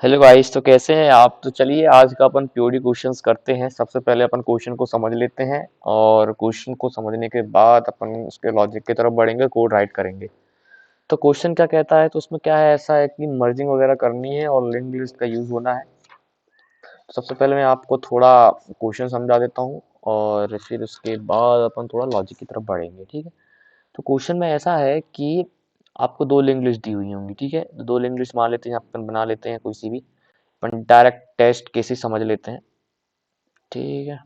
Hello guys. तो कैसे हैं आप? तो चलिए आज का अपन पीओडी क्वेश्चंस करते हैं। सबसे पहले अपन क्वेश्चन को समझ लेते हैं और क्वेश्चन को समझने के बाद अपन उसके लॉजिक की तरफ बढ़ेंगे, कोड राइट करेंगे। तो क्वेश्चन क्या कहता है? तो उसमें क्या है, ऐसा है कि मर्जिंग वगैरह करनी है और लिंक्ड लिस्ट का यूज होना है। तो सबसे पहले मैं आपको थोड़ा क्वेश्चन समझा देता हूँ और फिर उसके बाद अपन थोड़ा लॉजिक की तरफ बढ़ेंगे, ठीक है। तो क्वेश्चन में ऐसा है कि आपको दो लिंक लिस्ट दी हुई होंगी, ठीक है। तो दो लिंक लिस्ट मान लेते हैं, अपन बना लेते हैं कोई सी भी। अपन डायरेक्ट टेस्ट केसेस समझ लेते हैं, ठीक है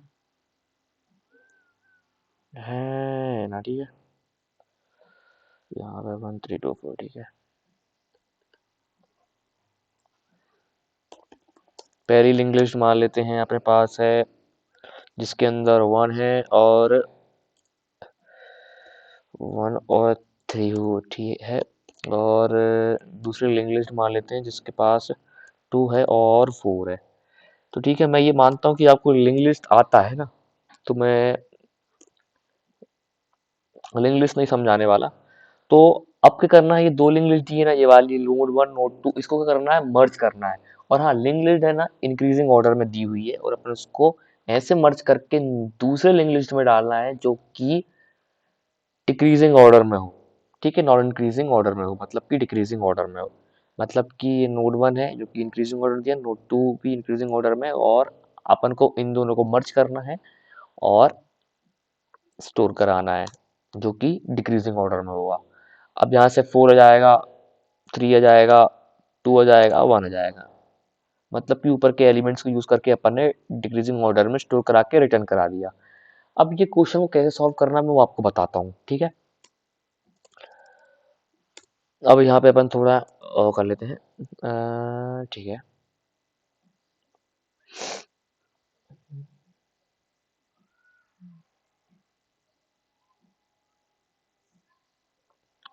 ना। ठीक है, यहाँ पे 1 3 2 4, ठीक है। पहली लिंक लिस्ट मान लेते हैं अपने पास है, जिसके अंदर 1 है और 1 और 3 हो, ठीक है। और दूसरी लिंक लिस्ट मान लेते हैं जिसके पास 2 है और 4 है। तो ठीक है, मैं ये मानता हूँ कि आपको लिंक लिस्ट आता है ना। तो मैं लिंक लिस्ट नहीं समझाने वाला। तो अब क्या करना है, ये दो लिंक लिस्ट दी है ना, ये वाली नोड 1 नोड 2, इसको क्या करना है, मर्ज करना है। और हाँ, लिंक लिस्ट है ना इंक्रीजिंग ऑर्डर में दी हुई है और अपन उसको ऐसे मर्ज करके दूसरे लिंक लिस्ट में डालना है जो कि डिक्रीजिंग ऑर्डर में हो, ठीक है। नॉन इंक्रीजिंग ऑर्डर में हो, मतलब कि डिक्रीजिंग ऑर्डर में हो। मतलब कि ये नोड 1 है जो कि इंक्रीजिंग ऑर्डर दिया, नोड 2 भी इंक्रीजिंग ऑर्डर में है, और अपन को इन दोनों को मर्ज करना है और स्टोर कराना है जो कि डिक्रीजिंग ऑर्डर में होगा। अब यहाँ से 4 आ जाएगा, 3 आ जाएगा, 2 आ जाएगा, 1 आ जाएगा। मतलब कि ऊपर के एलिमेंट्स को यूज करके अपन ने डिक्रीजिंग ऑर्डर में स्टोर करा के रिटर्न करा दिया। अब ये क्वेश्चन को कैसे सॉल्व करना है मैं वो आपको बताता हूँ, ठीक है। अब यहाँ पे अपन थोड़ा कर लेते हैं, ठीक है।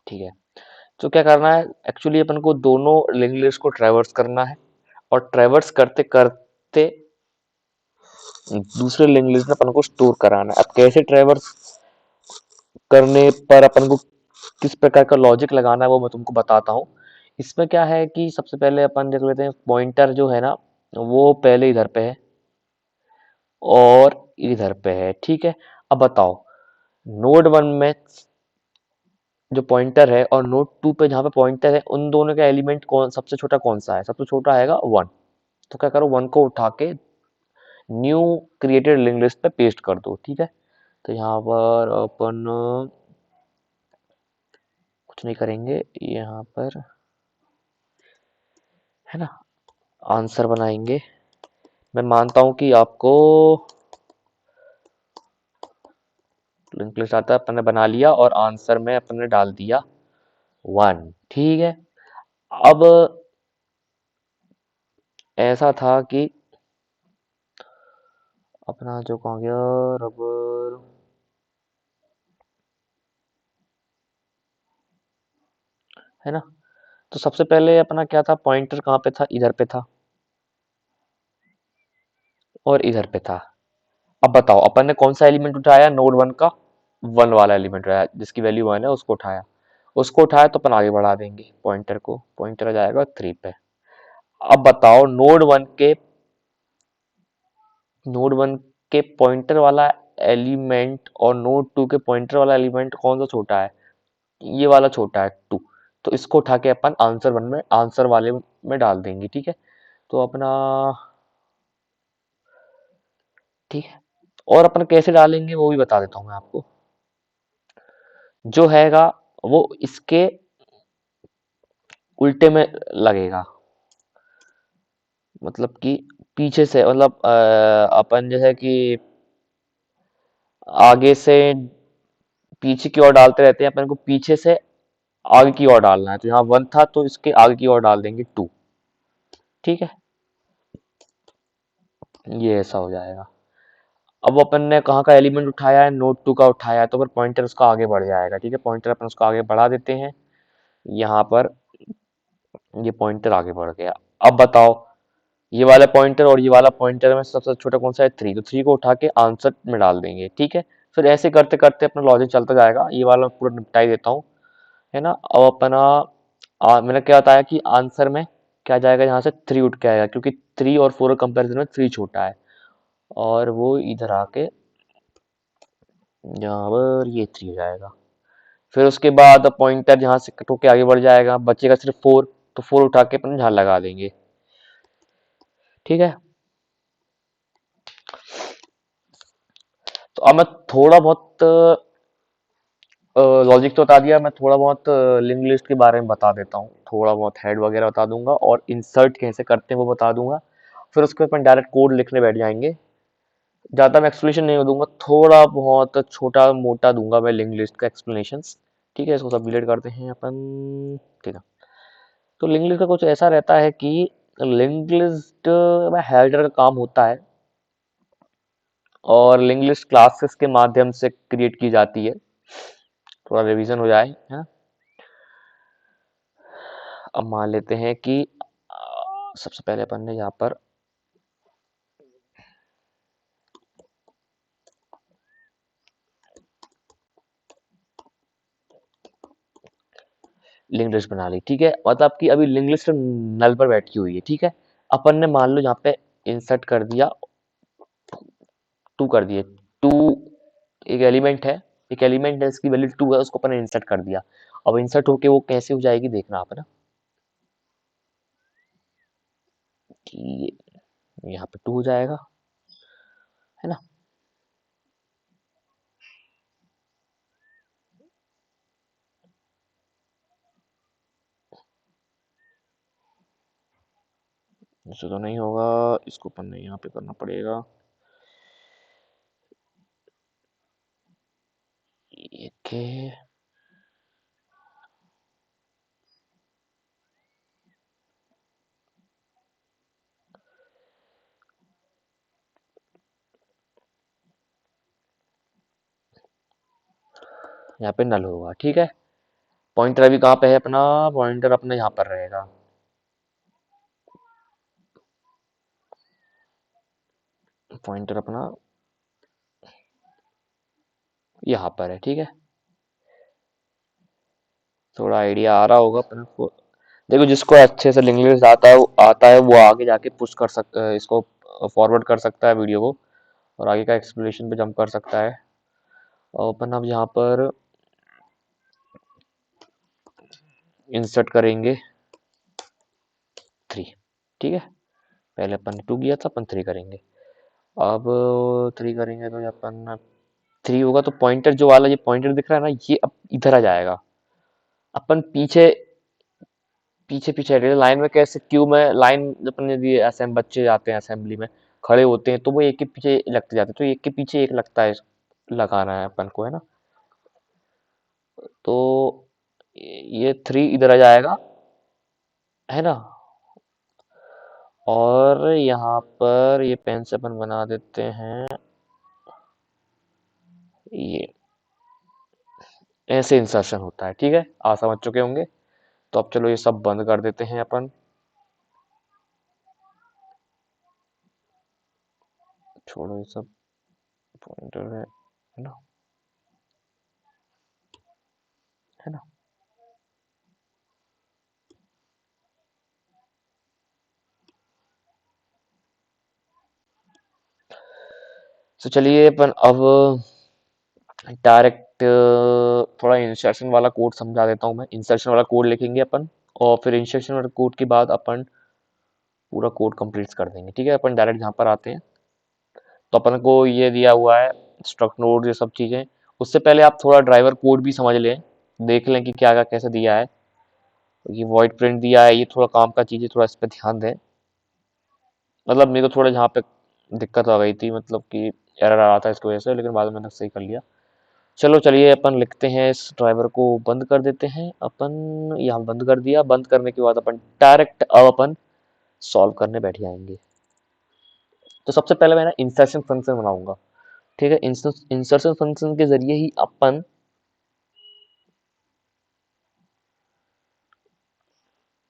ठीक है, तो क्या करना है, एक्चुअली अपन को दोनों लिंक लिस्ट को ट्रैवर्स करना है और ट्रैवर्स करते करते दूसरे लिंक लिस्ट में अपन को स्टोर कराना है। अब कैसे ट्रैवर्स करने पर अपन को किस प्रकार का लॉजिक लगाना है वो मैं तुमको बताता हूँ। इसमें क्या है कि सबसे पहले अपन देख लेते हैं, पॉइंटर जो है ना वो पहले इधर पे है और इधर पे है, ठीक है। अब बताओ, नोड 1 में जो पॉइंटर है और नोड 2 पे जहाँ पे पॉइंटर है, उन दोनों का एलिमेंट कौन सबसे छोटा कौन सा है? सबसे छोटा आएगा 1। तो क्या करो, 1 को उठा के न्यू क्रिएटेड लिंक लिस्ट पे पेस्ट कर दो, ठीक है। तो यहाँ पर अपन कुछ नहीं करेंगे, यहाँ पर है ना आंसर बनाएंगे। मैं मानता हूँ कि आपको लिंक लिस्ट आता है, अपन ने बना लिया और आंसर में अपन ने डाल दिया 1, ठीक है। अब ऐसा था कि अपना जो कहाँ गया रबर, है ना। तो सबसे पहले अपना क्या था, पॉइंटर कहाँ पे था, इधर पे था और इधर पे था। अब बताओ, अपन ने कौन सा एलिमेंट उठाया, नोड 1 का 1 वाला एलिमेंट उठाया जिसकी वैल्यू 1 है, उसको उठाया। उसको उठाया तो अपन आगे बढ़ा देंगे पॉइंटर को, पॉइंटर आ जाएगा 3 पे। अब बताओ, नोड 1 के पॉइंटर वाला एलिमेंट और नोड 2 के पॉइंटर वाला एलिमेंट कौन सा छोटा है? ये वाला छोटा है 2। तो इसको उठा के अपन आंसर वाले में डाल देंगे, ठीक है। तो अपना ठीक है, और अपन कैसे डालेंगे वो भी बता देता हूँ मैं आपको। जो हैगा वो इसके उल्टे में लगेगा, मतलब कि पीछे से, मतलब अपन जैसे कि आगे से पीछे की ओर डालते रहते हैं, अपन को पीछे से आगे की ओर डालना है। तो यहाँ 1 था तो इसके आगे की ओर डाल देंगे 2, ठीक है। ये ऐसा हो जाएगा। अब अपन ने कहाँ का एलिमेंट उठाया है, नोड 2 का उठाया है, तो फिर पॉइंटर उसका आगे बढ़ जाएगा, ठीक है। पॉइंटर अपन उसका आगे बढ़ा देते हैं, यहाँ पर ये पॉइंटर आगे बढ़ गया। अब बताओ, ये वाला पॉइंटर और ये वाला पॉइंटर में सबसे छोटा कौन सा है, 3। तो 3 को उठा के आंसर में डाल देंगे, ठीक है। फिर ऐसे करते करते अपना लॉजिक चलता जाएगा। ये वाला पूरा निपटा ही देता हूँ, है ना। अब अपना मैंने क्या बताया कि आंसर में क्या जाएगा यहाँ से, 3 उठ के आएगा, क्योंकि 3 और 4 के कंपेरिजन में 3 छोटा है, और वो इधर आके यहाँ पर ये 3 हो जाएगा। फिर उसके बाद पॉइंटर यहाँ से कट होके आगे बढ़ जाएगा, बचेगा सिर्फ 4, तो 4 उठा के अपन यहाँ लगा देंगे। ठीक है, तो अब मैं थोड़ा बहुत लॉजिक तो बता दिया, मैं थोड़ा बहुत लिंक लिस्ट के बारे में बता देता हूँ, थोड़ा बहुत हेड वगैरह बता दूंगा, और इंसर्ट कैसे करते हैं वो बता दूंगा। फिर उसके बाद अपन डायरेक्ट कोड लिखने बैठ जाएंगे। ज़्यादा मैं एक्सप्लेनेशन नहीं दूंगा, थोड़ा बहुत छोटा मोटा दूंगा मैं लिंक लिस्ट का एक्सप्लेनेशन। ठीक है, इसको सब डिलीट करते हैं अपन। ठीक है, तो लिंक लिस्ट का कुछ ऐसा रहता है कि लिंक लिस्ट में हेडर का काम होता है, और लिंक लिस्ट क्लासेस के माध्यम से क्रिएट की जाती है। थोड़ा रिवीजन हो जाए, है ना। अब मान लेते हैं कि सबसे पहले अपन ने यहाँ पर लिंक लिस्ट बना ली। ठीक है, मतलब कि अभी लिंक लिस्ट नल पर बैठी हुई है। ठीक है, अपन ने मान लो यहाँ पे इंसर्ट कर दिया, 2 कर दिए, 2 एक एलिमेंट है, एक एलिमेंट है, इसकी वैल्यू 2 है, उसको अपन ने इंसर्ट कर दिया। अब इंसर्ट होके वो कैसे हो जाएगी देखना आप, है ना, कि यहाँ पे 2 हो जाएगा, है ना। इससे तो नहीं होगा, इसको अपन ने यहाँ पे करना पड़ेगा। के यहाँ पे नल होगा। ठीक है, पॉइंटर अभी कहाँ पे है अपना, पॉइंटर अपने यहाँ पर रहेगा, पॉइंटर अपना यहाँ पर है। ठीक है, थोड़ा आइडिया आ रहा होगा अपन को। देखो, जिसको अच्छे से लिंक आता है वो आगे जाके पुश कर सकता है, इसको फॉरवर्ड कर सकता है वीडियो को, और आगे का एक्सप्लेनेशन पे जंप कर सकता है। और अपन अब यहाँ पर इंसर्ट करेंगे 3। ठीक है, पहले अपन ने 2 किया था, अपन 3 करेंगे। अब 3 करेंगे तो अपन 3 होगा, तो पॉइंटर जो वाला ये पॉइंटर दिख रहा है ना, ये अब इधर आ जाएगा। अपन पीछे पीछे पीछे हटेगा, लाइन में कैसे, क्यू में लाइन जब अपन यदि असेंब बच्चे जाते हैं असेंबली में खड़े होते हैं, तो वो एक के पीछे लगते जाते हैं, तो एक के पीछे एक लगता है, लगाना है अपन को, है ना। तो ये 3 इधर आ जाएगा, है ना। और यहाँ पर ये पेन से अपन बना देते हैं, ये ऐसे इंसर्शन होता है। ठीक है, आप समझ चुके होंगे। तो अब चलो ये सब बंद कर देते हैं अपन, छोड़ो ये सब, पॉइंटर है ना, है ना। तो चलिए अपन अब डायरेक्ट थोड़ा इंसर्शन वाला कोड समझा देता हूँ मैं। इंसर्शन वाला कोड लिखेंगे अपन, और फिर इंसर्शन वाले कोड के बाद अपन पूरा कोड कंप्लीट कर देंगे। ठीक है, अपन डायरेक्ट यहाँ पर आते हैं। तो अपन को ये दिया हुआ है स्ट्रक्ट नोड, ये सब चीजें। उससे पहले आप थोड़ा ड्राइवर कोड भी समझ लें, देख लें कि क्या क्या कैसे दिया है। ये वॉइड प्रिंट दिया है, ये थोड़ा काम का चीज है, थोड़ा इस पर ध्यान दें। मतलब मेरे को थोड़ा यहाँ पे दिक्कत आ गई थी, मतलब कि एरर आ रहा था इसकी वजह से, लेकिन बाद में मैंने सही कर लिया। चलो चलिए अपन लिखते हैं, इस ड्राइवर को बंद कर देते हैं अपन। यहाँ बंद कर दिया, बंद करने के बाद अपन डायरेक्ट अब अपन सॉल्व करने बैठ जाएंगे। तो सबसे पहले मैं ना इंसर्शन फंक्शन बनाऊंगा। ठीक है, इंसर्शन फंक्शन के जरिए ही अपन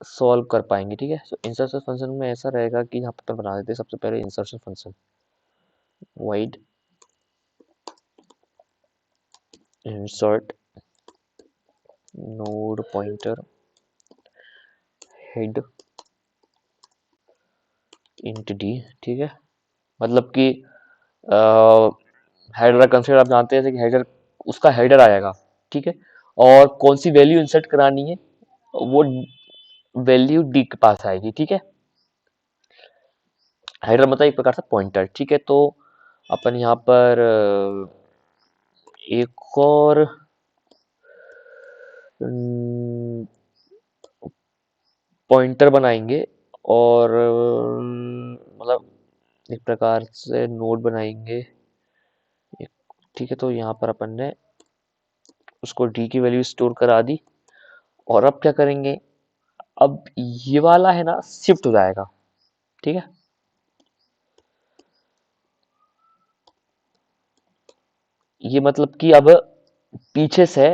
सॉल्व कर पाएंगे। ठीक है, तो इंसर्शन फंक्शन में ऐसा रहेगा कि यहाँ पर बना देते हैं सबसे पहले insertion function, wide insert node pointer head int D, ठीक है। मतलब कि हेडर कंसीडर आप जानते हैं कि हेडर, उसका हेडर आएगा, ठीक है। और कौन सी वैल्यू इंसर्ट करानी है, वो वैल्यू डी के पास आएगी, ठीक है। हेडर मतलब एक प्रकार से पॉइंटर, ठीक है। तो अपन यहाँ पर एक और पॉइंटर बनाएंगे, और मतलब एक प्रकार से नोड बनाएंगे एक, ठीक है। तो यहाँ पर अपन ने उसको डी की वैल्यू स्टोर करा दी, और अब क्या करेंगे, अब ये वाला है ना शिफ्ट हो जाएगा, ठीक है। ये मतलब कि अब पीछे से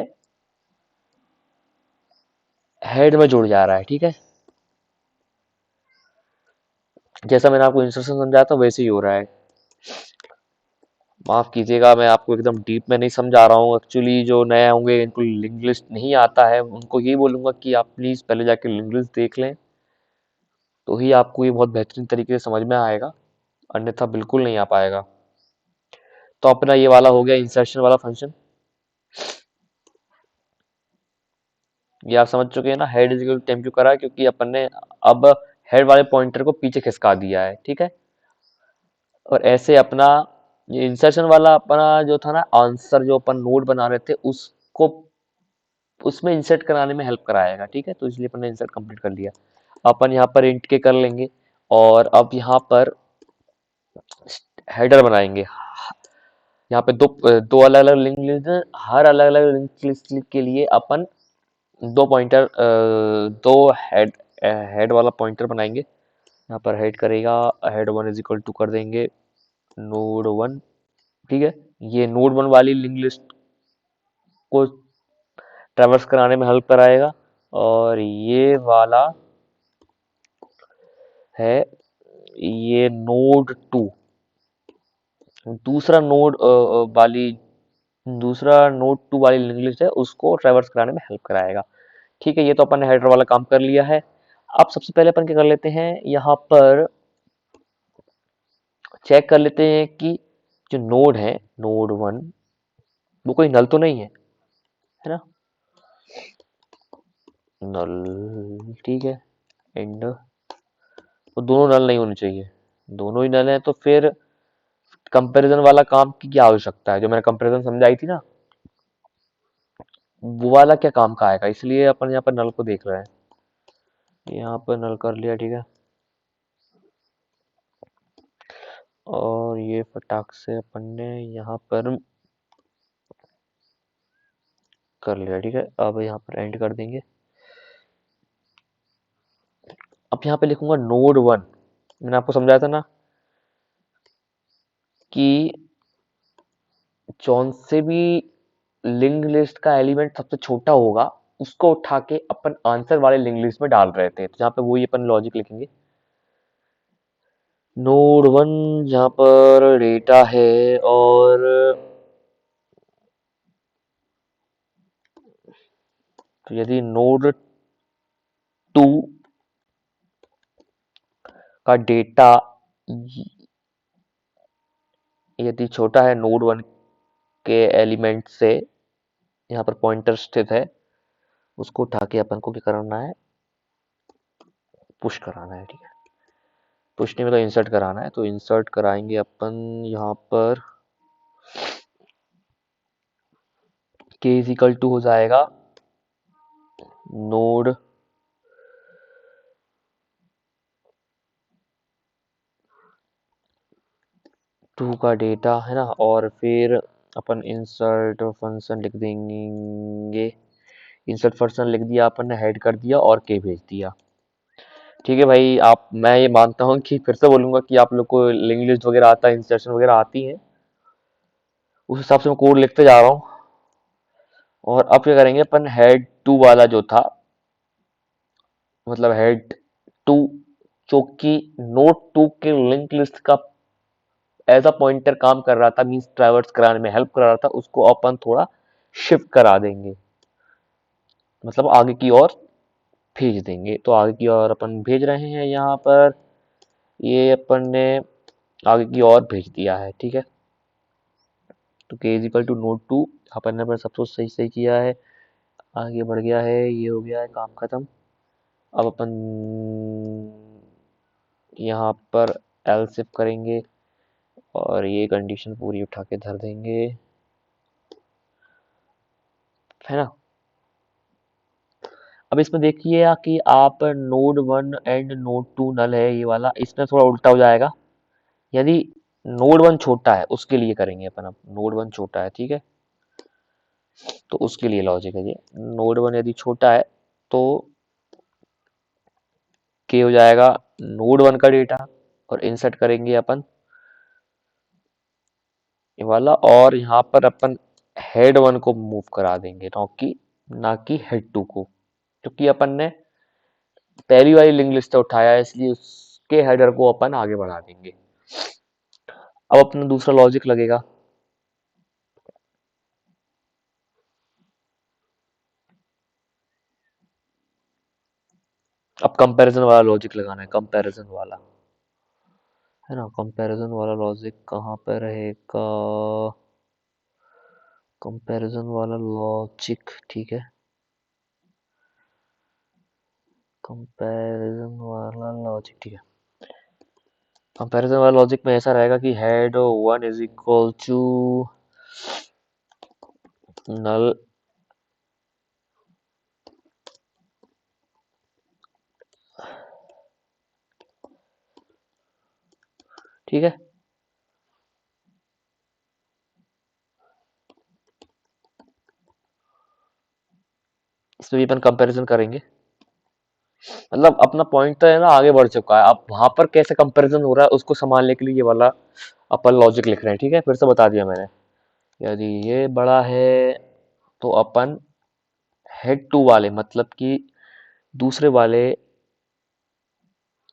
हेड में जुड़ जा रहा है, ठीक है। जैसा मैंने आपको इंस्ट्रक्शन समझाया था वैसे ही हो रहा है। माफ कीजिएगा, मैं आपको एकदम डीप में नहीं समझा रहा हूँ। एक्चुअली जो नए होंगे, इनको लिंक लिस्ट नहीं आता है, उनको ये बोलूंगा कि आप प्लीज पहले जाके लिंक लिस्ट देख लें, तो ही आपको ये बहुत बेहतरीन तरीके से समझ में आएगा, अन्यथा बिल्कुल नहीं आ पाएगा। तो अपना ये वाला हो गया इंसर्शन वाला फंक्शन, ये आप समझ चुके हैं ना। Head is equal to temp क्यों करा है, क्योंकि अपन ने अब हेड वाले पॉइंटर को पीछे खिसका दिया है, ठीक है। और ऐसे अपना ये इंसर्शन वाला अपना जो था ना आंसर, जो अपन नोड बना रहे थे, उसको उसमें इंसर्ट कराने में हेल्प कराएगा, ठीक है। तो इसलिए अपन ने इंसर्ट कंप्लीट कर लिया। अपन यहाँ पर इंट के कर लेंगे, और अब यहाँ पर हेडर बनाएंगे। यहाँ पे दो अलग अलग लिंक लिस्ट हैं, हर अलग अलग लिंक लिस्ट के लिए अपन दो पॉइंटर, दो हेड हेड वाला पॉइंटर बनाएंगे। यहाँ पर हेड करेगा, head one is equal to कर देंगे नोड वन, ठीक है। ये नोड वन वाली लिंक लिस्ट को ट्रैवर्स कराने में हेल्प कराएगा, और ये वाला है, ये नोड टू, दूसरा नोड वाली दूसरा नोड टू वाली लिंक लिस्ट है, उसको ट्रैवर्स कराने में हेल्प कराएगा, ठीक है। ये तो अपन ने हेडर वाला काम कर लिया है। अब सबसे पहले अपन क्या कर लेते हैं, यहाँ पर चेक कर लेते हैं कि जो नोड है, नोड वन, वो कोई नल तो नहीं है ना। नल, ठीक है। एंड वो दोनों नल नहीं होने चाहिए, दोनों ही नल है, तो फिर कंपैरिजन वाला काम की क्या आवश्यकता है, जो मैंने कंपैरिजन समझाई थी ना, वो वाला क्या काम का आएगा, इसलिए अपन यहाँ पर नल को देख रहे हैं। यहाँ पर नल कर लिया, ठीक है। और ये फटाक से अपन ने यहाँ पर कर लिया, ठीक है। अब यहाँ पर एंड कर देंगे। अब यहाँ पे लिखूंगा नोड वन, मैंने आपको समझाया था ना कि जौन से भी लिंक लिस्ट का एलिमेंट सबसे छोटा होगा, उसको उठा के अपन आंसर वाले लिंक लिस्ट में डाल रहे थे। तो यहाँ पे वही अपन लॉजिक लिखेंगे, नोड वन जहाँ पर डेटा है, और तो यदि नोड टू का डेटा यदि छोटा है नोड वन के एलिमेंट से, यहाँ पर पॉइंटर स्थित है, उसको उठा के अपन को क्या करना है, पुश कराना है, ठीक है। पुश नहीं मतलब इंसर्ट कराना है, तो इंसर्ट कराएंगे अपन यहाँ पर, के इज इक्वल टू हो जाएगा नोड टू का डेटा है ना, और फिर अपन इंसर्ट फंक्शन लिख देंगे। इंसर्ट फंक्शन लिख दिया अपन ने, हेड कर दिया और के भेज दिया, ठीक है भाई। आप, मैं ये मानता हूँ कि फिर से बोलूंगा कि आप लोग को लिंक लिस्ट वगैरह आता है, इंसर्शन वगैरह आती है, उस हिसाब से मैं कोड लिखते जा रहा हूँ। और अब क्या करेंगे अपन, हेड टू वाला जो था, मतलब हेड टू, जो कि नोड टू के लिंक लिस्ट का एज अ पॉइंटर काम कर रहा था, मींस ट्रैवर्स कराने में हेल्प कर रहा था, उसको अपन थोड़ा शिफ्ट करा देंगे, मतलब आगे की ओर भेज देंगे। तो आगे की ओर अपन भेज रहे हैं यहाँ पर, ये अपन ने आगे की ओर भेज दिया है, ठीक है। तो k is equal to node 2, अपन ने सब कुछ सही सही किया है, आगे बढ़ गया है, ये हो गया है काम खत्म। अब अपन यहाँ पर एल शिफ्ट करेंगे और ये कंडीशन पूरी उठा के धर देंगे, है ना। अब इसमें देखिए कि आप नोड 1 एंड नोड 2 नल है ये वाला, इसमें थोड़ा उल्टा हो जाएगा। यदि नोड 1 छोटा है उसके लिए करेंगे अपन, अब नोड 1 छोटा है, ठीक है, तो उसके लिए लॉजिक है ये। नोड 1 यदि छोटा है तो के हो जाएगा नोड 1 का डेटा, और इंसर्ट करेंगे अपन ये वाला, और यहाँ पर अपन हेड 1 को मूव करा देंगे, ना कि हेड 2 को, क्योंकि अपन ने पहली वाली लिंक लिस्ट से उठाया है, इसलिए उसके हेडर को अपन आगे बढ़ा देंगे। अब अपना दूसरा लॉजिक लगेगा। अब कंपैरिजन वाला लॉजिक लगाना है, कंपैरिजन वाला, है ना। कंपैरिजन वाला लॉजिक कहाँ पे रहेगा, कंपैरिजन वाला लॉजिक, ठीक है। कंपैरिजन वाला लॉजिक, ठीक है। कंपैरिजन वाला लॉजिक में ऐसा रहेगा कि head 1 is equal to null, ठीक है। इसमें भी अपन कंपैरिजन करेंगे, मतलब अपना पॉइंट तो है ना आगे बढ़ चुका है, अब वहां पर कैसे कंपैरिजन हो रहा है उसको संभालने के लिए ये वाला अपन लॉजिक लिख रहे हैं, ठीक है। फिर से बता दिया मैंने, यदि ये बड़ा है तो अपन हेड टू वाले, मतलब कि दूसरे वाले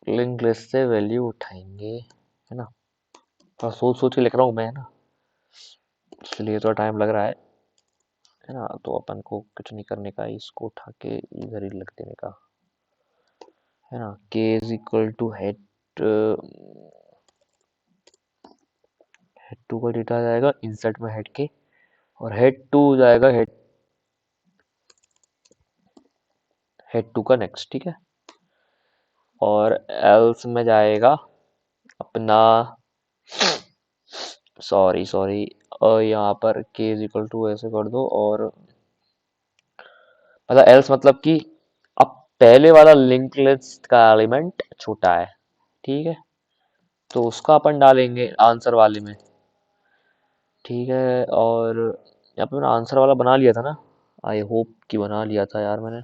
लिंक लिस्ट से वैल्यू उठाएंगे, है ना। थोड़ा सोच सोच के लिख रहा हूँ मैं, है ना, इसलिए थोड़ा टाइम लग रहा है ना। तो अपन को कुछ नहीं करने का, इसको उठा के इधर ही लिख देने का, है ना। k is equal to head head two का डेटा आ जाएगा इंसर्ट में हेड के, और हेड टू जाएगा हेड टू का नेक्स्ट, ठीक है। और एल्स में जाएगा अपना, सॉरी सॉरी, यहाँ पर k इज इक्वल टू ऐसे कर दो, और मतलब एल्स मतलब कि अब पहले वाला लिंक लिस्ट का एलिमेंट छोटा है, ठीक है, तो उसका अपन डालेंगे आंसर वाले में, ठीक है। और यहाँ पे मैंने आंसर वाला बना लिया था ना, आई होप कि बना लिया था यार मैंने,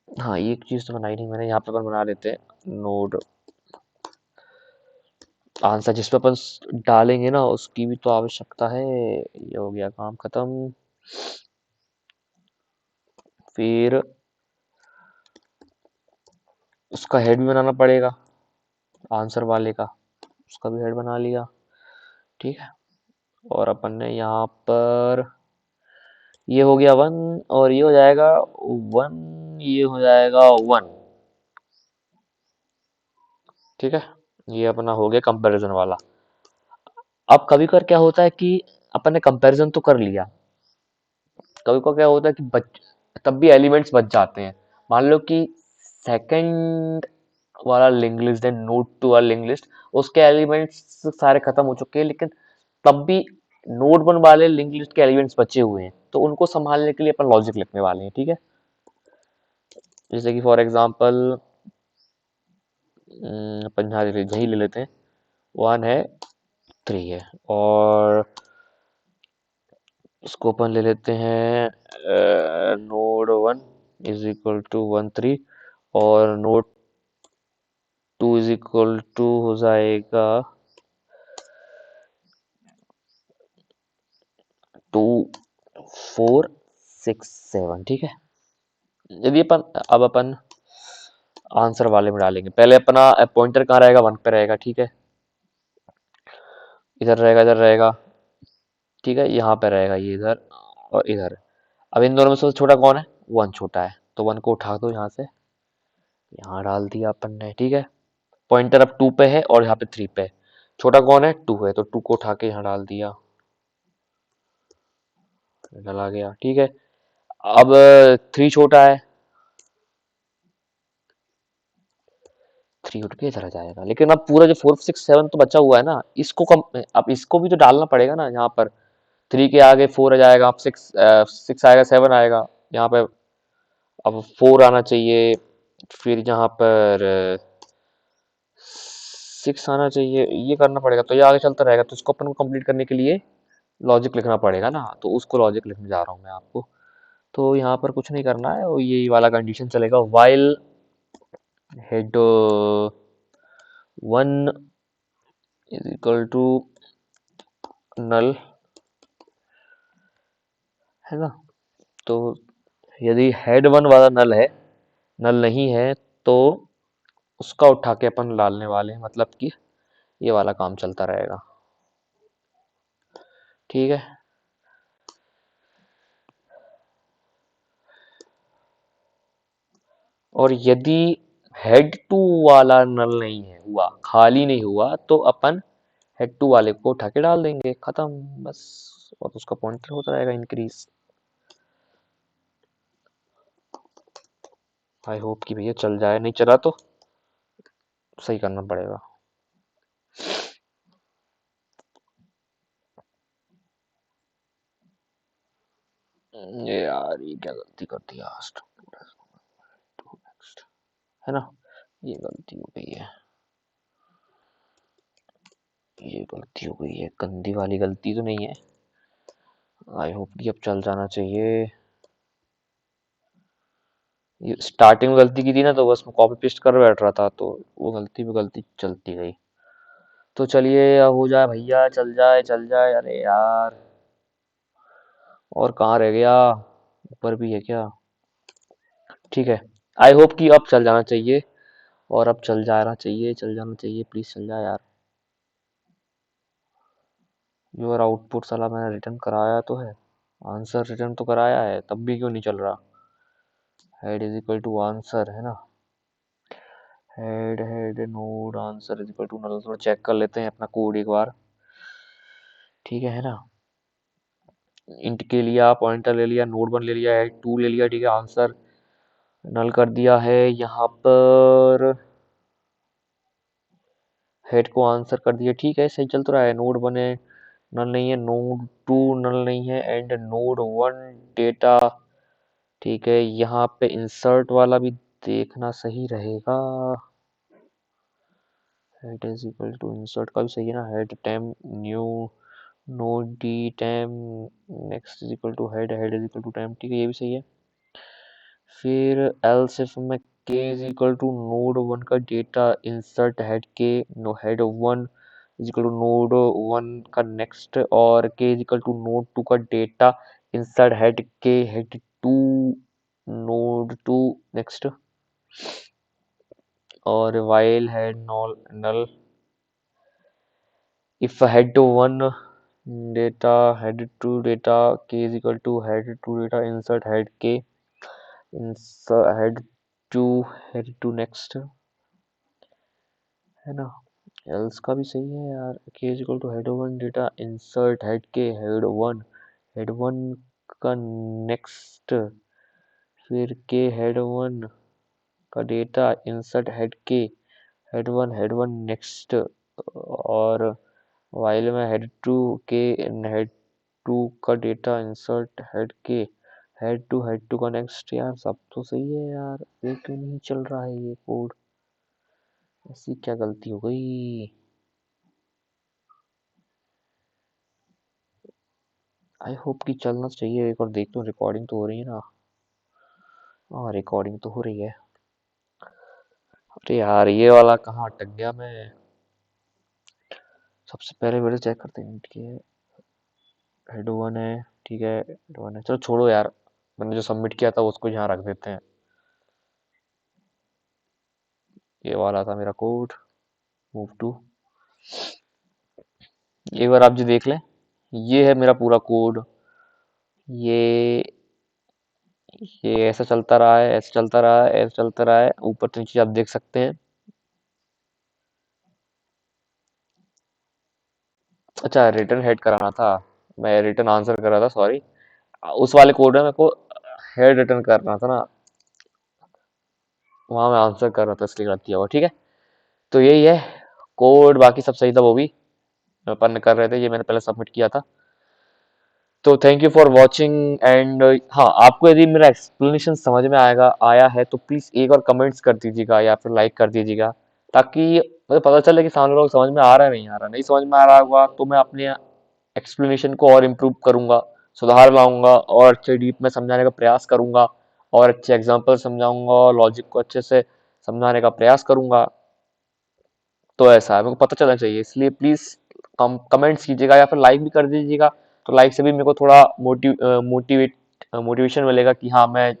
हाँ ये एक चीज़ तो बनाई नहीं मैंने, यहाँ पे अपन बना लेते हैं नोड आंसर, जिस पे अपन डालेंगे ना उसकी भी तो आवश्यकता है। ये हो गया काम खत्म। फिर उसका हेड भी बनाना पड़ेगा, आंसर वाले का, उसका भी हेड बना लिया, ठीक है। और अपन ने यहाँ पर ये हो गया 1, और ये हो जाएगा 1, ये हो जाएगा 1, ठीक है। ये अपना हो गया कंपैरिजन वाला। अब कभी कभार क्या होता है कि अपन ने कंपैरिजन तो कर लिया, कभी कभार क्या होता है कि तब भी एलिमेंट्स बच जाते हैं। मान लो कि सेकंड वाला लिंक लिस्ट है, नोड टू वाला लिंक लिस्ट, उसके एलिमेंट्स सारे खत्म हो चुके हैं, लेकिन तब भी नोड वन वाले लिंक लिस्ट के एलिमेंट्स बचे हुए हैं, तो उनको संभालने के लिए अपन लॉजिक लिखने वाले हैं, ठीक है। जैसे कि फॉर एग्जांपल अपन यहाँ यही ले लेते हैं, 1 है, 3 है, और इसको अपन ले लेते हैं नोड 1 इज इक्वल टू 1 3, और नोड 2 इज इक्वल टू हो जाएगा 2 4 6 7, ठीक है। यदि अपन आंसर वाले में डालेंगे, पहले अपना पॉइंटर कहाँ रहेगा, 1 पे रहेगा, ठीक है, इधर रहेगा, इधर रहेगा, ठीक है, यहाँ पे रहेगा ये इधर और इधर। अब इन दोनों में सबसे छोटा कौन है, 1 छोटा है, तो 1 को उठा दो यहाँ से, यहाँ डाल दिया अपन ने, ठीक है। पॉइंटर अब 2 पे है और यहाँ पे 3 पे है। छोटा कौन है? 2 है, तो 2 को उठा के यहाँ डाल दिया, डला गया, ठीक है। अब 3 छोटा है, 3 उठ के इधर आ जाएगा, लेकिन अब पूरा जो 4 6 7 तो बचा हुआ है ना, इसको कम, अब इसको भी तो डालना पड़ेगा ना। यहाँ पर 3 के आगे 4 आ जाएगा, अब 6 आएगा, 7 आएगा, यहाँ पे अब 4 आना चाहिए, फिर यहाँ पर 6 आना चाहिए, ये करना पड़ेगा, तो ये आगे चलता रहेगा। तो इसको अपन को कंप्लीट करने के लिए लॉजिक लिखना पड़ेगा ना, तो उसको लॉजिक लिखने जा रहा हूँ मैं आपको। तो यहाँ पर कुछ नहीं करना है, और ये वाला कंडीशन चलेगा, while head 1 is equal to null, है ना। तो यदि हेड 1 वाला नल है, नल नहीं है, तो उसका उठा के अपन डालने वाले हैं, मतलब कि ये वाला काम चलता रहेगा, ठीक है। और यदि हेड 2 वाला नल नहीं है हुआ, खाली नहीं हुआ, तो अपन हेड 2 वाले को उठा के डाल देंगे, खत्म बस। और उसका पॉइंटर होता रहेगा इंक्रीज। आई होप कि भैया चल जाए, नहीं चला तो सही करना पड़ेगा। ये यार, ये क्या गलती कर दिया, है ना, ये गलती हो गई है, ये गलती हो गई है, गंदी वाली गलती तो नहीं है। आई होप कि अब चल जाना चाहिए। ये स्टार्टिंग में गलती की थी ना, तो बस मैं कॉपी पेस्ट कर बैठ रहा था, तो वो गलती पे गलती चलती गई। तो चलिए, अब हो जाए भैया, चल जाए चल जाए, अरे यार, और कहाँ रह गया, ऊपर भी है क्या? ठीक है, आई होप कि अब चल जाना चाहिए, और अब चल जाना चाहिए, चल जाना चाहिए, प्लीज चल जाए यार। योर आउटपुट साला मैंने रिटर्न कराया तो है, आंसर रिटर्न तो कराया है, तब भी क्यों नहीं चल रहा? Head is equal to answer, है ना, head head node answer is equal to null. थोड़ा चेक कर लेते हैं अपना कोड एक बार, ठीक है ना। इंट के लिया, पॉइंटर ले लिया, नोड 1 ले लिया, हेड 2 ले लिया, ठीक है, आंसर नल कर दिया है यहाँ पर, हेड को आंसर कर दिया, ठीक है, सही चल तो रहा है। नोड 1 है, नल नहीं है, नोड 2 नल नहीं है, एंड नोड 1 डेटा, ठीक है। यहाँ पे इंसर्ट वाला भी देखना सही रहेगा, head is equal to insert का भी सही है ना, head temp new node D temp next is equal to head, head is equal to temp, ठीक है, ये भी सही है। फिर एल्स इफ में के इज इक्वल टू नोड 1 का डेटा इंसर्ट हेड के, no head 1 is equal to node 1 का नेक्स्ट, और के इज इक्वल टू नोड 2 का data insert head K, head 2 node 2 next, और while head null null if head 1 data head 2 data K is equal to head 2 data insert head K, insert head 2, head 2 next, है ना। Else का भी सही है यार, K is equal to head 1 data insert head K, head 1 का next, फिर K head 1 का data insert head K, head 1 next, और वाइल में हेड 2 के, हेड 2 का data insert head K, head 2 का नेक्स्ट। यार सब तो सही है यार, ये क्यों नहीं चल रहा है ये कोड, ऐसी क्या गलती हो गई? आई होप कि चलना चाहिए, एक बार देखता हूँ, रिकॉर्डिंग तो हो रही है ना। हाँ, रिकॉर्डिंग तो हो रही है। अरे यार, ये वाला कहाँ अटक गया मैं, सबसे पहले मेरे चेक करते हैं कि हेड 1 है, ठीक है, हेड 1 है, चलो छोड़ो यार, मैंने जो सबमिट किया था उसको यहाँ रख देते हैं। ये वाला था मेरा कोड, मूव टू, एक बार आप जी देख लें, ये है मेरा पूरा कोड, ये ये ऐसा चलता रहा है, ऐसा चलता रहा है, ऐसा चलता रहा है, ऊपर तो नीचे आप देख सकते हैं। अच्छा, रिटर्न हेड कराना था। मैं रिटर्न आंसर कर रहा था, सॉरी। उस वाले कोड में मेरे को हेड रिटर्न करना था ना, वहां मैं आंसर कर रहा था, इसलिए गलत किया हुआ। ठीक है, तो यही है कोड, बाकी सब सही था। वो भी अपन कर रहे थे, ये मैंने पहले सबमिट किया था। तो thank you for watching and हाँ, आपको यदि मेरा एक्सप्लेनेशन समझ में आया है तो प्लीज एक और कमेंट्स कर दीजिएगा या फिर लाइक कर दीजिएगा, ताकि मुझे पता चले कि सामने लोग समझ में आ रहा है नहीं आ रहा। नहीं समझ में आ रहा होगा तो मैं अपने एक्सप्लेनेशन को और इम्प्रूव करूंगा, सुधार लाऊंगा और अच्छे डीप में समझाने का प्रयास करूंगा, और अच्छे एग्जाम्पल समझाऊंगा और लॉजिक को अच्छे से समझाने का प्रयास करूंगा। तो ऐसा है, मेरे को पता चलना चाहिए, इसलिए प्लीज कमेंट्स कीजिएगा या फिर लाइक भी कर दीजिएगा। तो लाइक से भी मेरे को थोड़ा मोटिवेशन मिलेगा कि हाँ, मैं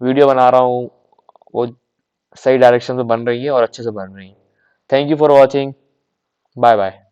वीडियो बना रहा हूँ, वो सही डायरेक्शन में बन रही है और अच्छे से बन रही है। Thank you for watching. Bye bye.